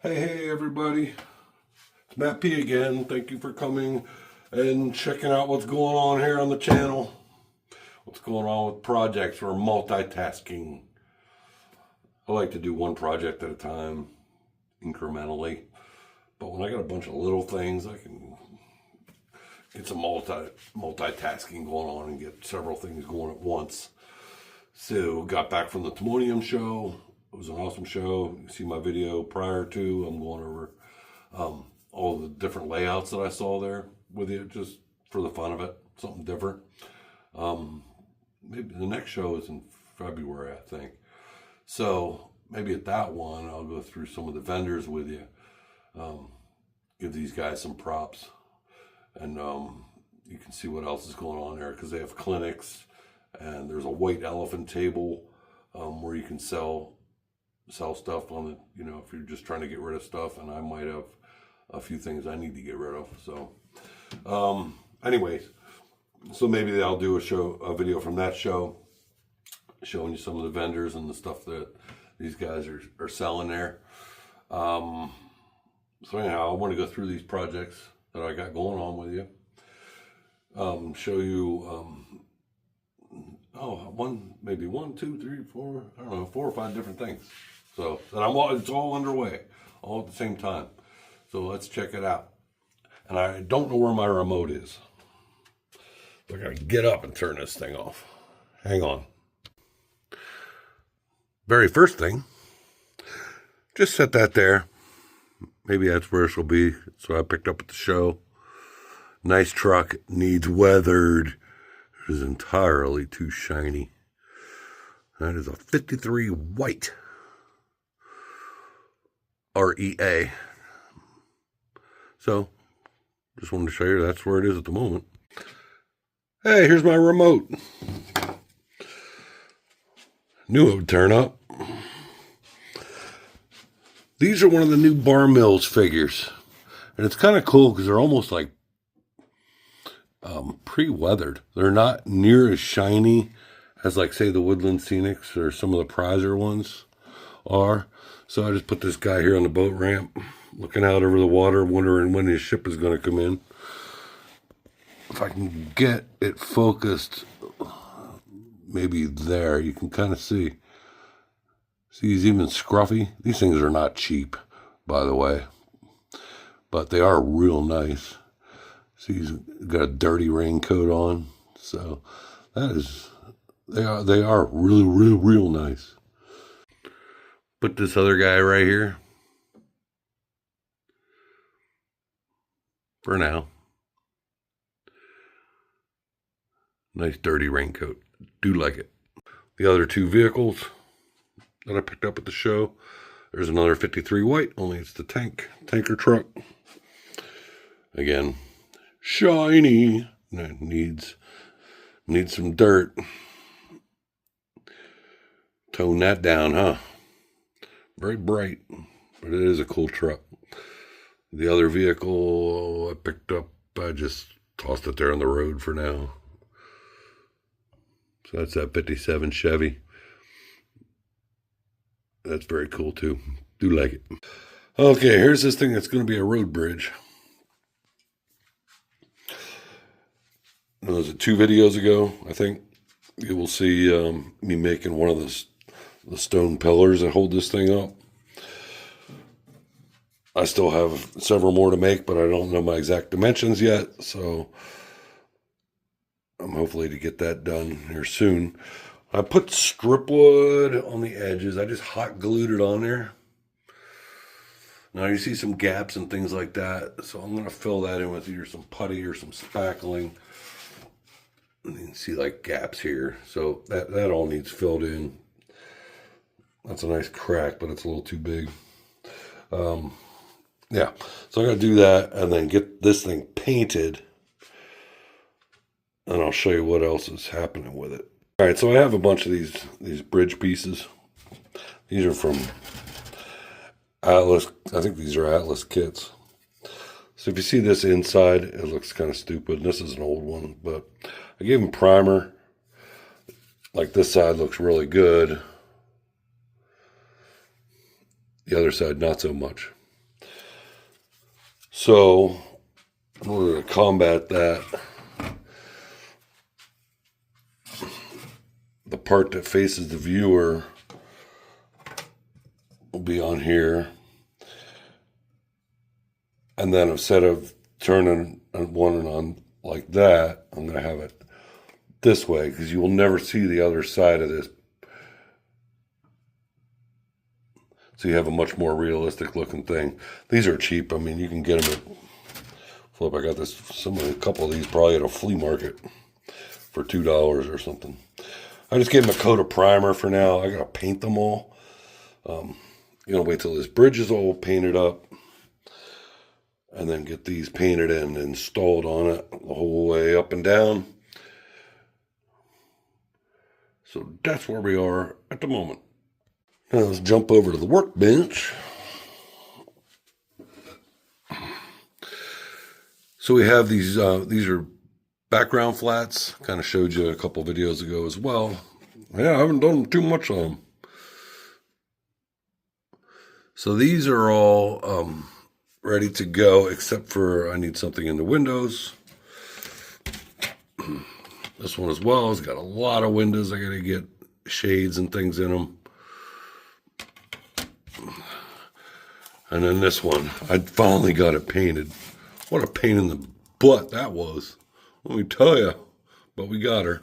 Hey everybody, it's Matt P again. Thank you for coming and checking out what's going on here on the channel. What's going on with projects or multitasking. I like to do one project at a time, incrementally. But when I got a bunch of little things, I can get some multitasking going on and get several things going at once. So, got back from the Timonium show. It was an awesome show. You see my video prior to. I'm going over all the different layouts that I saw there with you, just for the fun of it, something different. Maybe the next show is in February, I think. So maybe at that one, I'll go through some of the vendors with you, give these guys some props, and you can see what else is going on there because they have clinics, and there's a white elephant table where you can sell stuff on it, if you're just trying to get rid of stuff, and I might have a few things I need to get rid of. So anyways, so maybe I'll do a video from that show showing you some of the vendors and the stuff that these guys are selling there. So anyhow, I want to go through these projects that I got going on with you, show you maybe 1, 2, 3, 4, I don't know, 4 or 5 different things. So it's all underway, all at the same time. So let's check it out. And I don't know where my remote is. So I gotta get up and turn this thing off. Hang on. Very first thing, just set that there. Maybe that's where this will be. So I picked up at the show. Nice truck, needs weathered. It is entirely too shiny. That is a 53 white REA. So, just wanted to show you that's where it is at the moment. Hey, here's my remote. Knew it would turn up. These are one of the new Bar Mills figures. And it's kind of cool because they're almost like pre-weathered. They're not near as shiny as, like, say, the Woodland Scenics or some of the Prizer ones are. So I just put this guy here on the boat ramp, looking out over the water, wondering when his ship is going to come in. If I can get it focused, maybe there, you can kind of see. See, he's even scruffy. These things are not cheap, by the way, but they are real nice. See, he's got a dirty raincoat on, so they are really, real nice. Put this other guy right here for now. Nice dirty raincoat. Do like it. The other 2 vehicles that I picked up at the show. There's another 53 white, only it's the tanker truck. Again, shiny. Needs some dirt. Tone that down, huh? Very bright, but it is a cool truck. The other vehicle I picked up, I just tossed it there on the road for now. So that's that 57 Chevy. That's very cool too. Do like it. Okay, here's this thing that's going to be a road bridge. Was it 2 videos ago, I think? You will see me making one of the stone pillars that hold this thing up. I still have several more to make, but I don't know my exact dimensions yet, so I'm hopefully to get that done here soon. I put strip wood on the edges. I just hot glued it on there. Now you see some gaps and things like that, so I'm going to fill that in with either some putty or some spackling. And you can see like gaps here, so that all needs filled in. That's a nice crack, but it's a little too big. Yeah, so I'm going to do that and then get this thing painted. And I'll show you what else is happening with it. All right, so I have a bunch of these bridge pieces. These are from Atlas. I think these are Atlas kits. So if you see this inside, it looks kind of stupid. This is an old one, but I gave them primer. Like this side looks really good. The other side, not so much. So in order to combat that, the part that faces the viewer will be on here. And then instead of turning one on like that, I'm going to have it this way, because you will never see the other side of this. So you have a much more realistic looking thing. These are cheap. I mean, you can get them at Flip. I got a couple of these probably at a flea market for $2 or something. I just gave them a coat of primer for now. I got to paint them all. Wait till this bridge is all painted up, and then get these painted and installed on it the whole way up and down. So that's where we are at the moment. Now let's jump over to the workbench. So we have these are background flats. Kind of showed you a couple videos ago as well. Yeah, I haven't done too much on them. So these are all ready to go, except for I need something in the windows. This one as well has got a lot of windows. I got to get shades and things in them. And then this one, I finally got it painted. What a pain in the butt that was. Let me tell you. But we got her.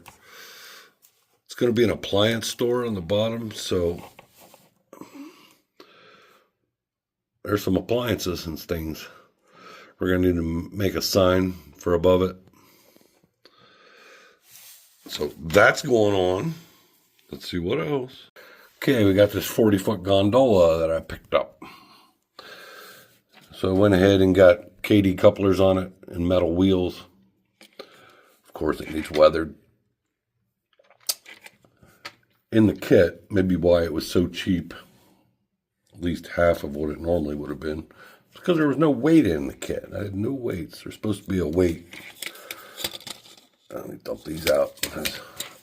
It's going to be an appliance store on the bottom, so there's some appliances and things. We're going to need to make a sign for above it. So that's going on. Let's see what else. Okay, we got this 40-foot gondola that I picked up. So I went ahead and got KD couplers on it and metal wheels. Of course, it needs weathered. In the kit, maybe why it was so cheap, at least half of what it normally would have been, because there was no weight in the kit. I had no weights. There's supposed to be a weight. Let me dump these out.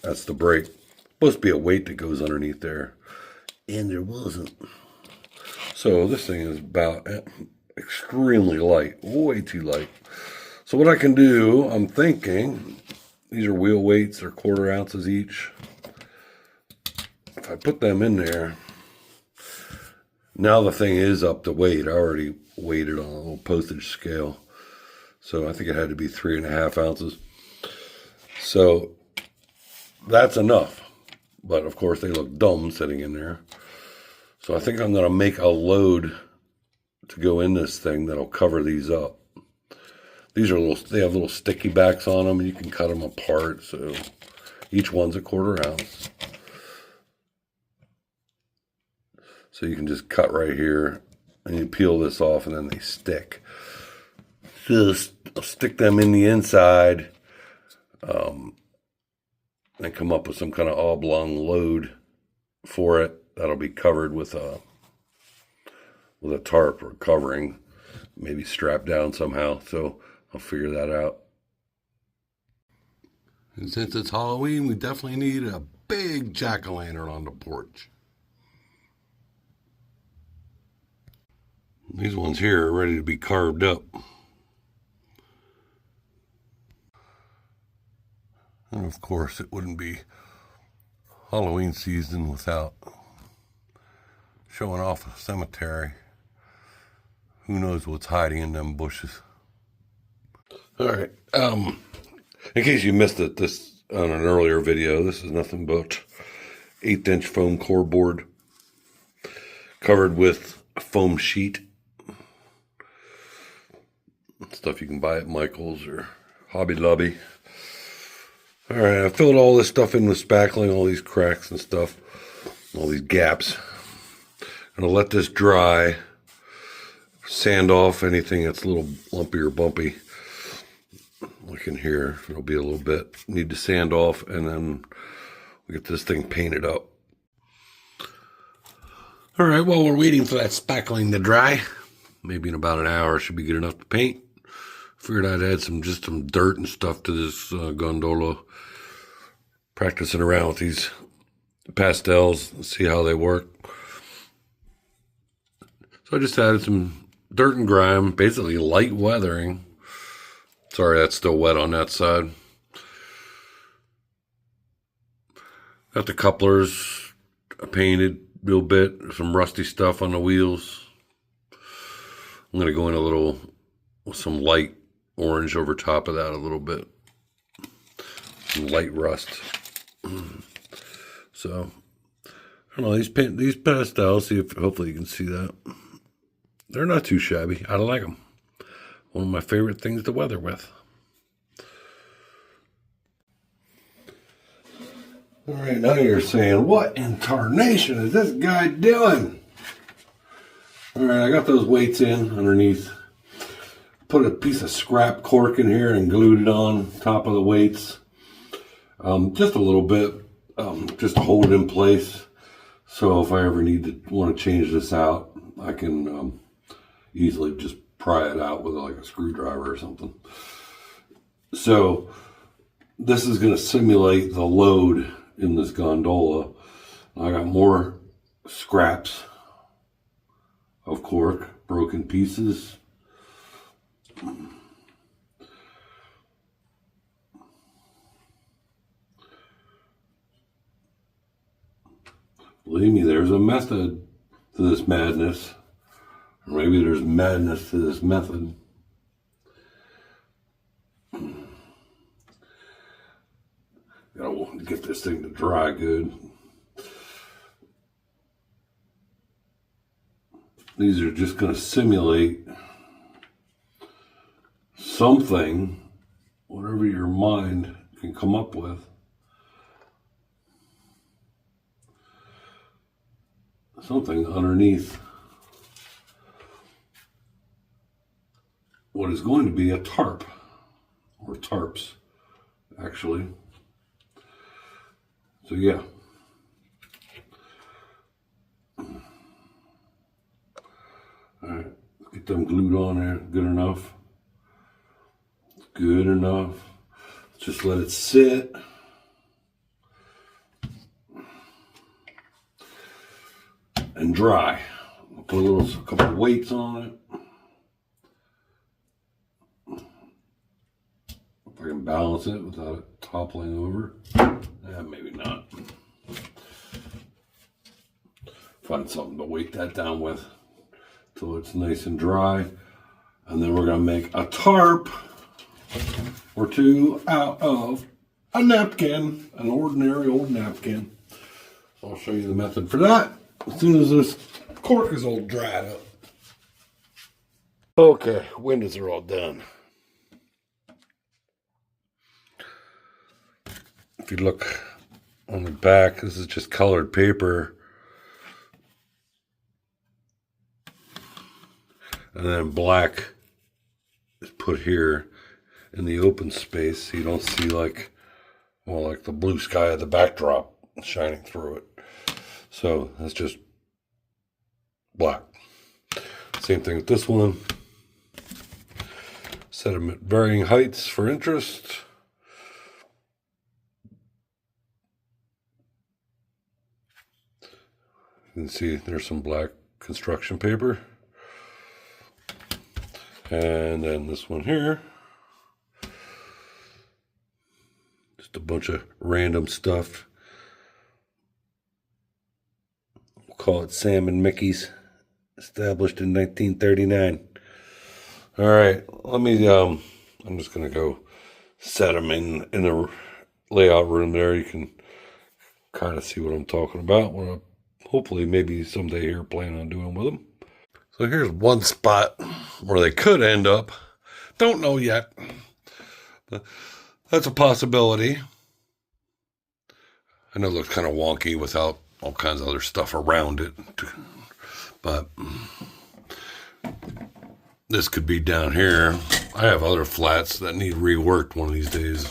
That's the brake. Supposed to be a weight that goes underneath there, and there wasn't. So this thing is about extremely light, way too light. So what I can do, I'm thinking, these are wheel weights, they're 1/4 ounces each. If I put them in there, now the thing is up to weight. I already weighed it on a little postage scale. So I think it had to be 3.5 ounces. So that's enough. But of course they look dumb sitting in there. So I think I'm going to make a load to go in this thing that'll cover these up. These are they have little sticky backs on them, and you can cut them apart. So each one's a 1/4 ounce. So you can just cut right here, and you peel this off, and then they stick. Just stick them in the inside, and come up with some kind of oblong load for it. That'll be covered with a tarp or covering, maybe strapped down somehow. So I'll figure that out. And since it's Halloween, we definitely need a big jack-o'-lantern on the porch. These ones here are ready to be carved up. And of course, it wouldn't be Halloween season without showing off a cemetery. Who knows what's hiding in them bushes. All right. In case you missed it, this on an earlier video, this is nothing but 1/8" foam core board covered with a foam sheet. Stuff you can buy at Michael's or Hobby Lobby. All right, I filled all this stuff in with spackling, all these cracks and stuff, all these gaps. I'm gonna let this dry, sand off anything that's a little lumpy or bumpy. Like in here, it'll be a little bit. Need to sand off, and then we get this thing painted up. All right, while we're waiting for that spackling to dry, maybe in about an hour should be good enough to paint. Figured I'd add some dirt and stuff to this gondola. Practicing around with these pastels and see how they work. So I just added some dirt and grime, basically light weathering. Sorry, that's still wet on that side. Got the couplers painted a little bit, some rusty stuff on the wheels. I'm going to go in a little, with some light orange over top of that a little bit. Some light rust. So, I don't know, these pastels, see if hopefully you can see that. They're not too shabby. I like them. One of my favorite things to weather with. All right, now you're saying, what in tarnation is this guy doing? All right, I got those weights in underneath. Put a piece of scrap cork in here and glued it on top of the weights. Just a little bit, just to hold it in place. So if I ever want to change this out, I can easily just pry it out with like a screwdriver or something. So this is going to simulate the load in this gondola. I got more scraps of cork, broken pieces. Believe me, there's a method to this madness. Or maybe there's madness to this method. Gotta get this thing to dry good. These are just going to simulate something, whatever your mind can come up with. Something underneath what is going to be a tarp, or tarps, actually. So yeah. Alright, get them glued on there. Good enough. Good enough. Just let it sit. And dry. I'll put a couple of weights on it. If I can balance it without it toppling over. Maybe not. Find something to weight that down with till it's nice and dry. And then we're going to make a tarp or two out of a napkin, an ordinary old napkin. So I'll show you the method for that as soon as this cork is all dried up. Okay, windows are all done. If you look on the back, this is just colored paper. And then black is put here in the open space so you don't see like the blue sky of the backdrop shining through it. So that's just black. Same thing with this one. Set them at varying heights for interest. You can see there's some black construction paper. And then this one here. Just a bunch of random stuff. We'll call it Sam and Mickey's. Established in 1939. All right, let me, I'm just going to go set them in the layout room there. You can kind of see what I'm talking about. What I hopefully maybe someday here plan on doing with them. So here's one spot where they could end up. Don't know yet. But that's a possibility. I know it looks kind of wonky without all kinds of other stuff around it. But this could be down here. I have other flats that need reworked one of these days.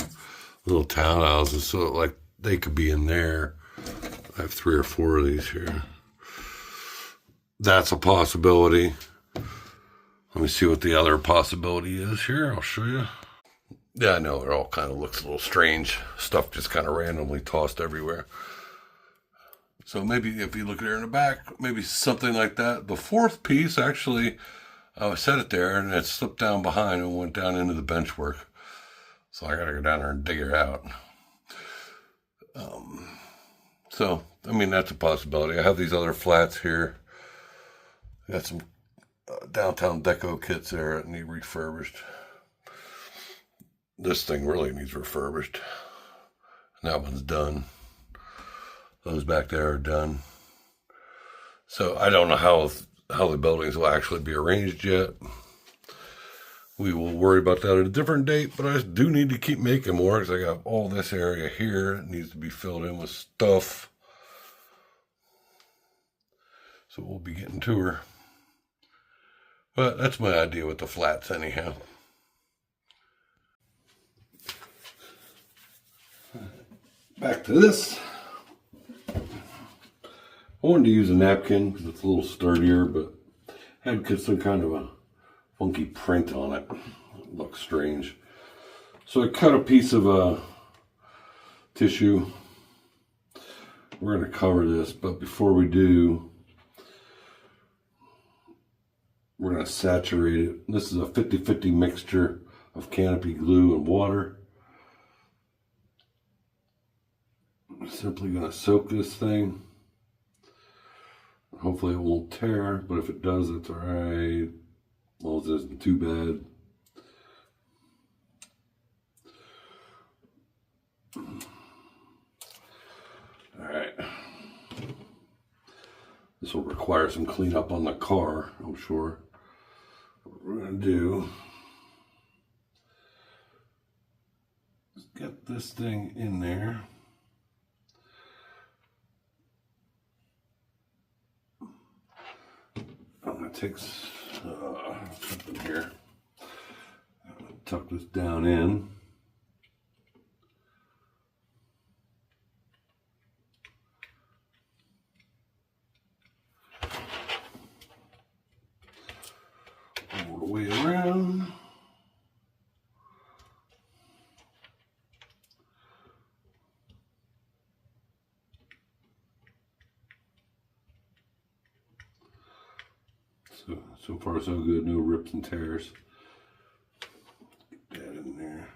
Little townhouses, so like they could be in there. I have 3 or 4 of these here. That's a possibility. Let me see what the other possibility is here. I'll show you. Yeah, I know it all kind of looks a little strange. Stuff just kind of randomly tossed everywhere. So maybe if you look there in the back, maybe something like that. The fourth piece, actually, I set it there and it slipped down behind and went down into the benchwork. So I gotta go down there and dig her out. So, I mean, that's a possibility. I have these other flats here. I got some downtown deco kits there that need refurbished. This thing really needs refurbished. And that one's done. Those back there are done. So I don't know how the buildings will actually be arranged yet. We will worry about that at a different date, but I do need to keep making more because I got all this area here that needs to be filled in with stuff. So we'll be getting to her. But that's my idea with the flats anyhow. Back to this. I wanted to use a napkin because it's a little sturdier, but had some kind of a funky print on it. It looks strange. So I cut a piece of tissue. We're going to cover this, but before we do, we're going to saturate it. This is a 50-50 mixture of canopy glue and water. I'm simply going to soak this thing. Hopefully it won't tear, but if it does, it's alright. As long as it isn't too bad. Alright. This will require some cleanup on the car, I'm sure. What we're going to do is get this thing in there. I'm going to take something here. I'm going to tuck this down in. All the way around. So far so good, no rips and tears. Get that in there.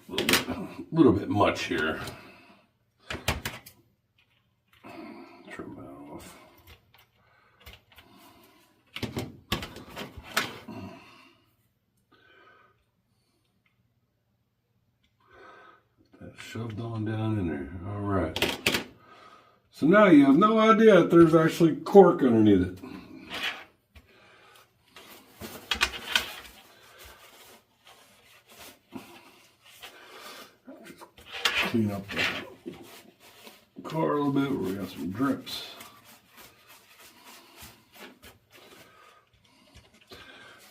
A little bit much here. Trim that off. Shoved on down in there. All right. So now you have no idea that there's actually cork underneath it. Just clean up the car a little bit where we got some drips.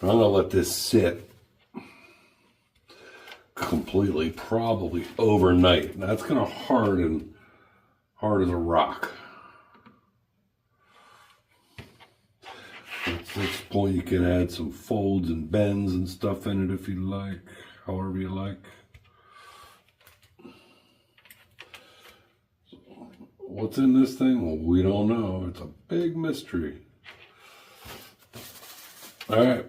I'm gonna let this sit completely, probably overnight. And that's going to harden hard as a rock. At this point you can add some folds and bends and stuff in it if you like, however you like. So, what's in this thing? Well, we don't know. It's a big mystery. All right.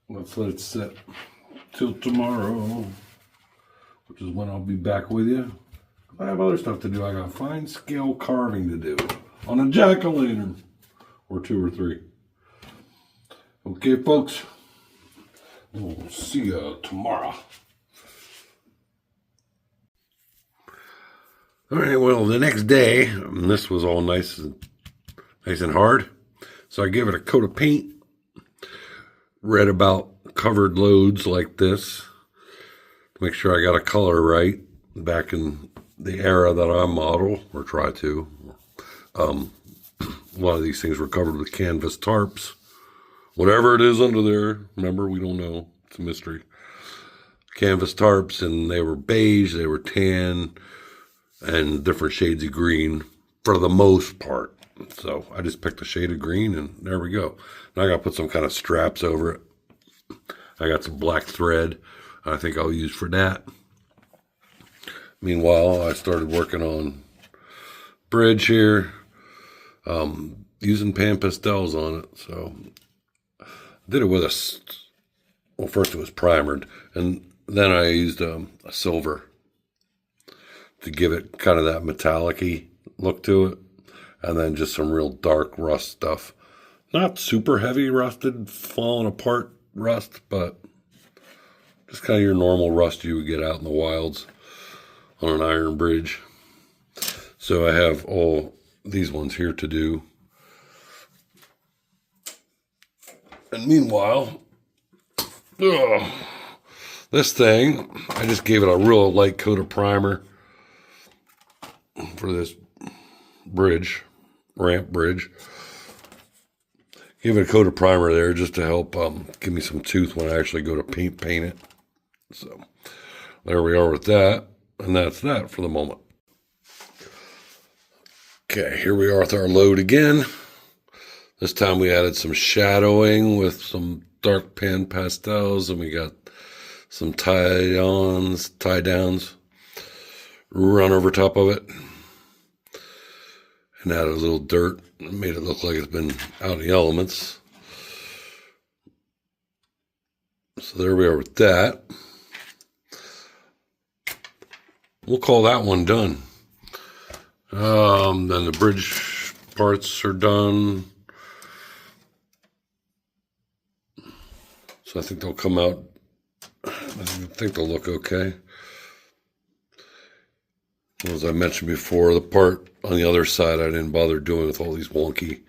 Let's let it sit till tomorrow, which is when I'll be back with you. I have other stuff to do. I got fine scale carving to do on a jack-o'-lantern or 2 or 3. Okay, folks. We'll see you tomorrow. All right. Well, the next day, this was all nice and hard. So I gave it a coat of paint. Read about covered loads like this to make sure I got a color right back in the era that I model or try to. A lot of these things were covered with canvas tarps. Whatever it is under there, remember, we don't know. It's a mystery. Canvas tarps, and they were beige, they were tan, and different shades of green for the most part. So I just picked a shade of green, and there we go. Now I got to put some kind of straps over it. I got some black thread. I think I'll use for that. Meanwhile, I started working on bridge here, using pan pastels on it. So I did it with well, first it was primered, and then I used a silver to give it kind of that metallic-y look to it, and then just some real dark rust stuff. Not super heavy rusted, falling apart rust, but just kind of your normal rust you would get out in the wilds on an iron bridge. So I have all these ones here to do. And meanwhile, this thing, I just gave it a real light coat of primer for this bridge, ramp bridge. Give it a coat of primer there just to help give me some tooth when I actually go to paint it. So there we are with that, and that's that for the moment. Okay, here we are with our load again. This time we added some shadowing with some dark pan pastels, and we got some tie-downs run over top of it, and added a little dirt and made it look like it's been out in the elements. So there we are with that. We'll call that one done. Then the bridge parts are done. So I think they'll come out, I think they'll look okay. As I mentioned before, the part on the other side I didn't bother doing with all these wonky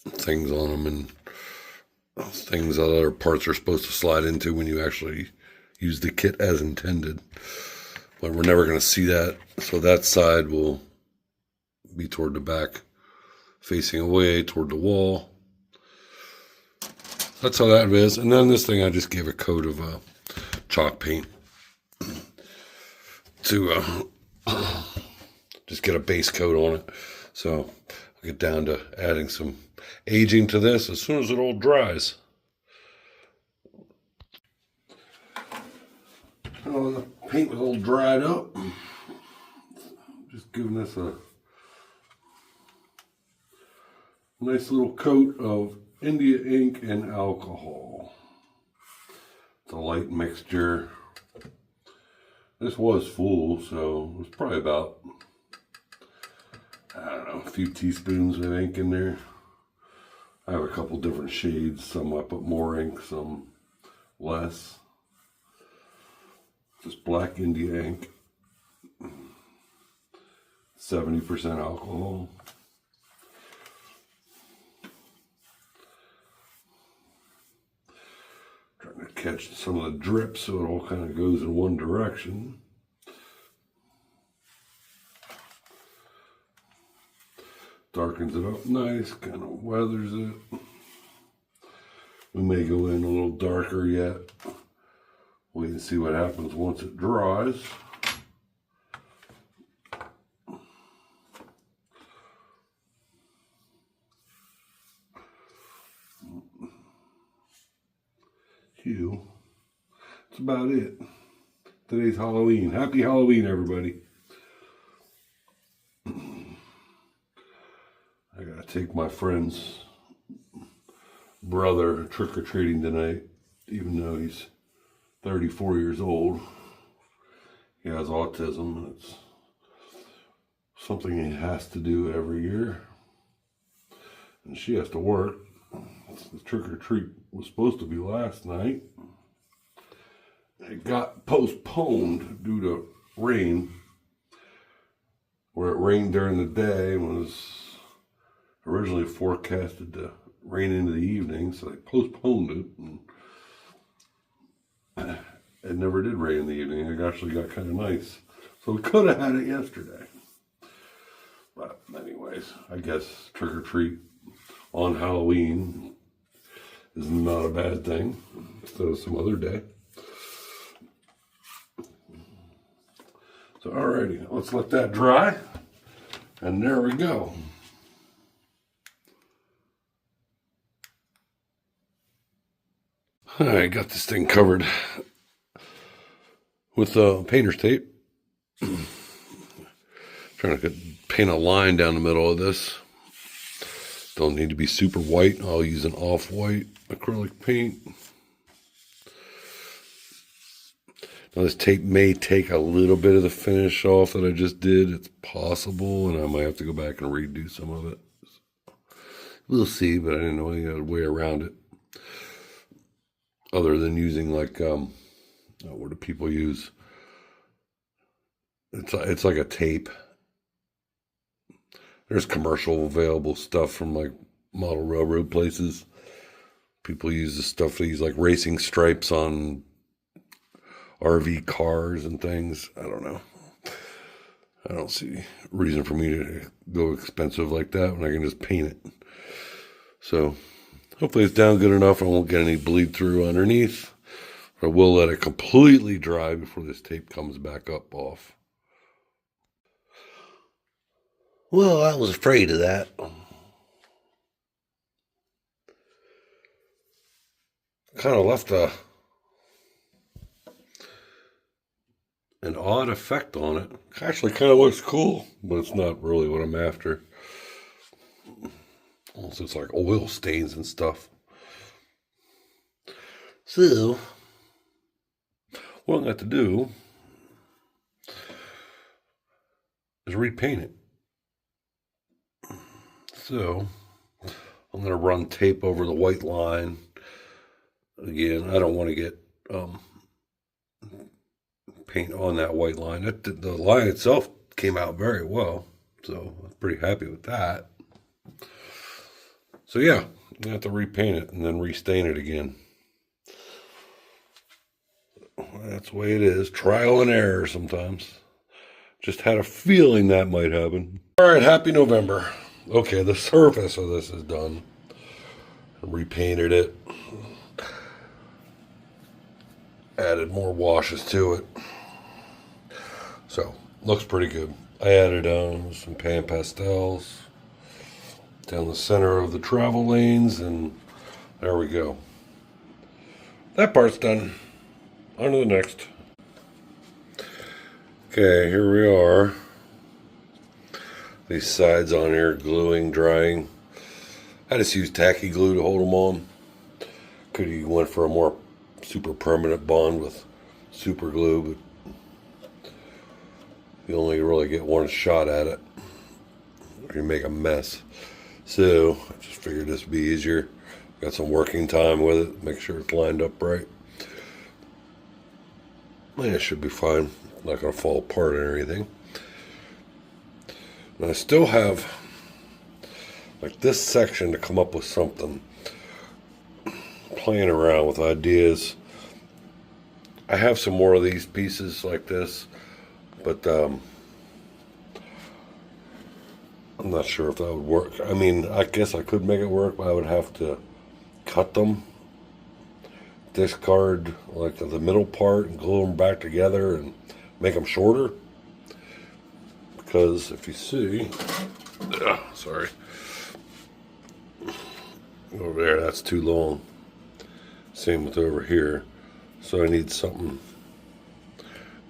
things on them and things that other parts are supposed to slide into when you actually use the kit as intended. But we're never going to see that, so that side will be toward the back, facing away toward the wall. That's how that is. And then this thing, I just gave a coat of chalk paint to just get a base coat on it. So I'll get down to adding some aging to this as soon as it all dries. Oh, the paint was all dried up. Just giving this a nice little coat of India ink and alcohol. It's a light mixture. This was full, so it was probably about, I don't know, a few teaspoons of ink in there. I have a couple different shades. Some I put more ink, some less. Just black India ink. 70% alcohol. Trying to catch some of the drips so it all kind of goes in one direction. Darkens it up nice, kind of weathers it. We may go in a little darker yet. Wait and see what happens once it dries. That's about it. Today's Halloween. Happy Halloween, everybody. I gotta take my friend's brother trick-or-treating tonight, even though he's 34 years old. He has autism. It's something he has to do every year. And she has to work. The trick-or-treat was supposed to be last night. It got postponed due to rain, where it rained during the day and was originally forecasted to rain into the evening, so they postponed it. And it never did rain in the evening. It actually got kind of nice. So we could have had it yesterday. But anyways, I guess trick-or-treat on Halloween is not a bad thing instead of some other day. So alrighty, let's let that dry. And there we go. Alright, got this thing covered with painter's tape. Trying to paint a line down the middle of this. Don't need to be super white. I'll use an off-white acrylic paint. Now this tape may take a little bit of the finish off that I just did. It's possible, and I might have to go back and redo some of it. We'll see, but I didn't know any other way around it. Other than using like, what do people use? It's like a tape. There's commercial available stuff from like model railroad places. People use this stuff. They use like racing stripes on RV cars and things. I don't know. I don't see reason for me to go expensive like that when I can just paint it. So hopefully it's down good enough. I won't get any bleed through underneath. I will let it completely dry before this tape comes back up off. Well, I was afraid of that. Kind of left an odd effect on it. Actually kind of looks cool, but it's not really what I'm after. Also, it's like oil stains and stuff. So, what I'm going to have to do is repaint it. So, I'm going to run tape over the white line. Again, I don't want to get paint on that white line. The line itself came out very well, so I'm pretty happy with that. So yeah, I'm going to have to repaint it and then restain it again. That's the way it is. Trial and error sometimes. Just had a feeling that might happen. All right, happy November. Okay, the surface of this is done. I repainted it. Added more washes to it. So, looks pretty good. I added some pan pastels down the center of the travel lanes, and there we go. That part's done. On to the next. Okay, here we are. These sides on here, gluing, drying. I just used tacky glue to hold them on. Could have went for a more super permanent bond with super glue, but you only really get one shot at it, or you make a mess. So I just figured this would be easier. Got some working time with it. Make sure it's lined up right. Yeah, it should be fine. Not going to fall apart or anything. And I still have like this section to come up with something. Playing around with ideas. I have some more of these pieces like this, but I'm not sure if that would work. I mean, I guess I could make it work, but I would have to cut them, discard like the middle part and glue them back together and make them shorter. Because if you see, sorry, over there, that's too long. Same with over here. So I need something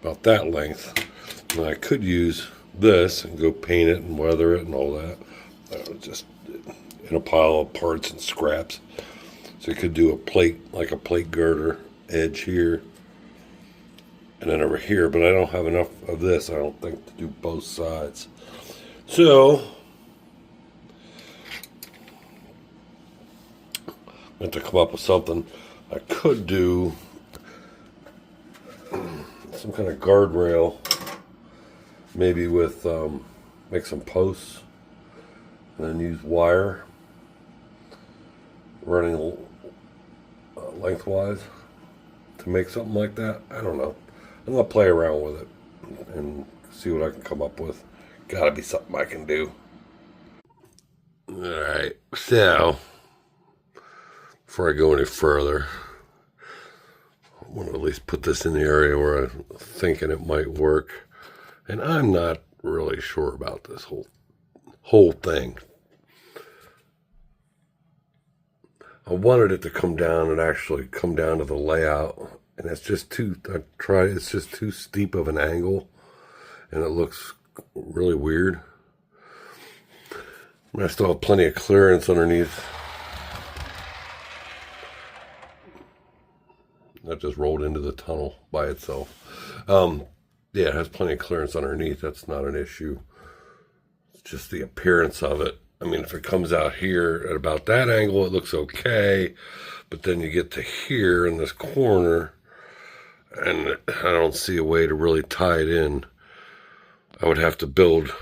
about that length. And I could use this and go paint it and weather it and all that. Just in a pile of parts and scraps. So you could do a plate, like a plate girder edge here. And then over here, but I don't have enough of this, I don't think, to do both sides. So, I have to come up with something. I could do some kind of guardrail, maybe with, make some posts, and then use wire running lengthwise to make something like that. I don't know. I'm going to play around with it and see what I can come up with. Gotta be something I can do. Alright, so before I go any further, I want to at least put this in the area where I'm thinking it might work. And I'm not really sure about this whole thing. I wanted it to come down and actually come down to the layout and it's just it's just too steep of an angle, and it looks really weird. I still have plenty of clearance underneath. That just rolled into the tunnel by itself. Yeah, it has plenty of clearance underneath. That's not an issue. It's just the appearance of it. I mean, if it comes out here at about that angle, it looks okay. But then you get to here in this corner, and I don't see a way to really tie it in. I would have to build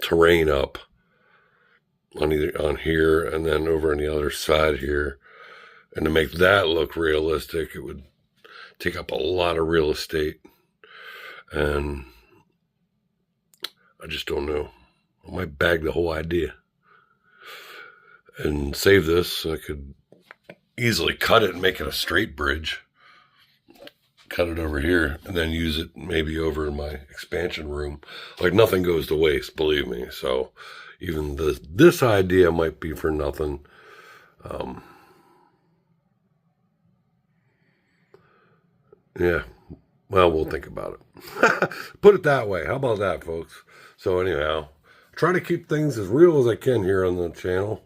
terrain up on here and then over on the other side here. And to make that look realistic, it would take up a lot of real estate. And I just don't know. I might bag the whole idea and save this. I could easily cut it and make it a straight bridge. Cut it over here and then use it maybe over in my expansion room. Like, nothing goes to waste, believe me. So even this idea might be for nothing. Yeah, well, we'll think about it. Put it that way. How about that, folks? So anyhow, try to keep things as real as I can here on the channel.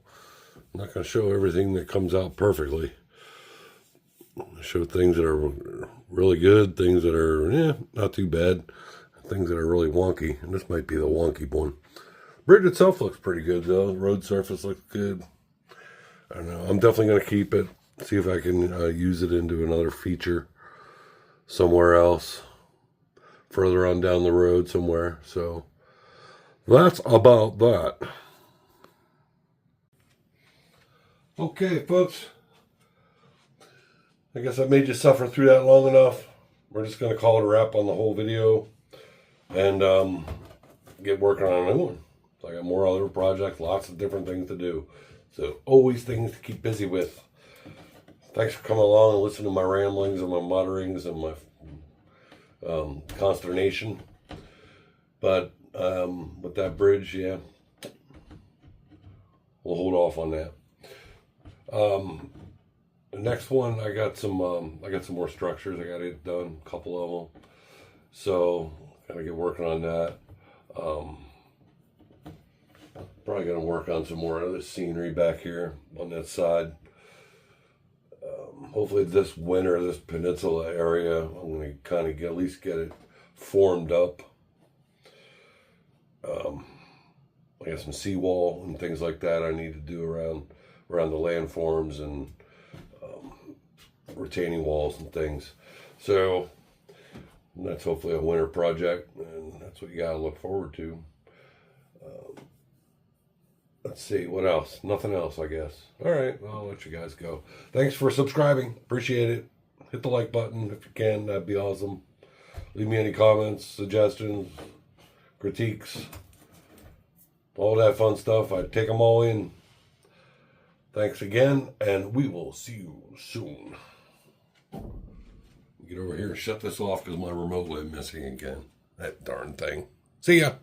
I'm not going to show everything that comes out perfectly. I show things that are really good, things that are, not too bad, things that are really wonky. And this might be the wonky one. Bridge itself looks pretty good, though. The road surface looks good. I don't know. I'm definitely going to keep it. See if I can use it into another feature somewhere else, further on down the road somewhere. So that's about that. Okay, folks. I guess I made you suffer through that long enough. We're just going to call it a wrap on the whole video and get working on a new one. So I got more other projects, lots of different things to do. So always things to keep busy with. Thanks for coming along and listening to my ramblings and my mutterings and my consternation. But with that bridge, yeah, we'll hold off on that. The next one, I got some more structures. I got to get done, a couple of them. So gotta get working on that. Probably gonna work on some more of the scenery back here on that side. Hopefully this winter, this peninsula area, I'm going to kind of at least get it formed up. I got some seawall and things like that I need to do around the landforms and retaining walls and things. So that's hopefully a winter project, and that's what you got to look forward to. Let's see, what else? Nothing else, I guess. All right, well, I'll let you guys go. Thanks for subscribing. Appreciate it. Hit the like button if you can. That'd be awesome. Leave me any comments, suggestions, critiques, all that fun stuff. I take them all in. Thanks again, and we will see you soon. Get over here and shut this off because my remote went missing again. That darn thing. See ya.